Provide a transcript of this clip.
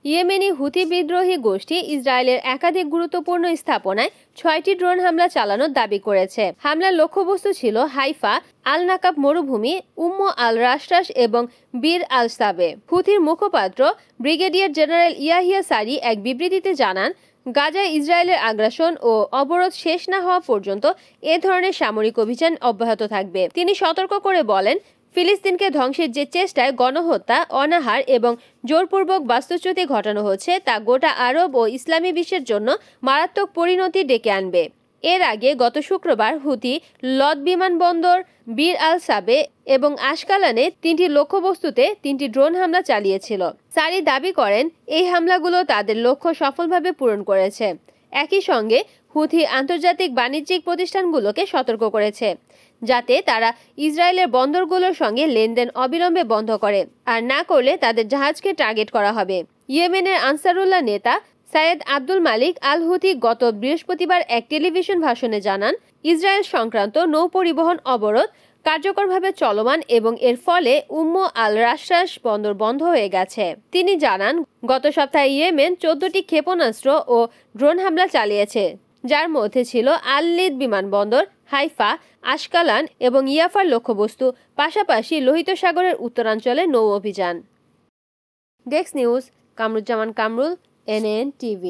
Yemeni Houthi বিদ্রোহী গোষ্ঠী ইসরায়েলের একাধিক গুরুত্বপূর্ণ স্থাপনায় 6টি ড্রোন হামলা চালানোর দাবি করেছে। হামলার লক্ষ্যবস্তু ছিল হাইফা, আল নাকাব মরুভূমি, আল রাশরাশ এবং বীর আল সাবে। হুথির মুখপাত্র ব্রিগেডিয়ার জেনারেল ইয়াহিয়া সারি এক বিবৃতিতে জানান, গাজায় ইসরায়েলের আগ্রাসন ও অবরোধ শেষ না হওয়া পর্যন্ত এ ধরনের সামরিক অভিযান অব্যাহত থাকবে। তিনি সতর্ক করে বলেন, ফিলিস্তিনকে ধ্বংসের যে চেষ্টায় গণহত্যা, অনাহার এবং জোরপূর্বক বাস্তুচ্যুতি ঘটানো হচ্ছে তা গোটা আরব ও ইসলামী বিশ্বের জন্য মারাত্মক পরিণতি ডেকে আনবে। এর আগে গত শুক্রবার হুথি লদ বিমানবন্দর, বীর আল সাবে এবং আশকালানে 3টি লক্ষ্যবস্তুতে 3টি ড্রোন হামলা চালিয়েছিল। সারি দাবি করেন, এই হামলাগুলো তাদের লক্ষ্য সফলভাবে পূরণ করেছে। একই সঙ্গে হুথি আন্তর্জাতিক বাণিজ্যিক প্রতিষ্ঠানগুলোকে সতর্ক করেছে, যাতে তারা ইসরায়েলের বন্দরগুলোর সঙ্গে লেনদেন অবিলম্বে বন্ধ করে, আর না করলে তাদের জাহাজকে টার্গেট করা হবে। ইয়েমেনের আনসারুল্লাহ নেতা সাইয়েদ আব্দুল মালিক আল হুথি গত বৃহস্পতিবার এক টেলিভিশন ভাষণে জানান, ইসরায়েল সংক্রান্ত নৌ পরিবহন অবরোধ কার্যকরভাবে চলমান এবং এর ফলে আল রাশরাশ বন্দর বন্ধ হয়ে গেছে। তিনি জানান, গত সপ্তাহে ইয়েমেন 14টি ক্ষেপণাস্ত্র ও ড্রোন হামলা চালিয়েছে, যার মধ্যে ছিল আল লিদ বিমানবন্দর, হাইফা, আশকালান এবং ইয়াফার লক্ষ্যবস্তু, পাশাপাশি লোহিত সাগরের উত্তরাঞ্চলে নৌ অভিযান। Desk news, Kamruzzaman Kamrul, NN TV।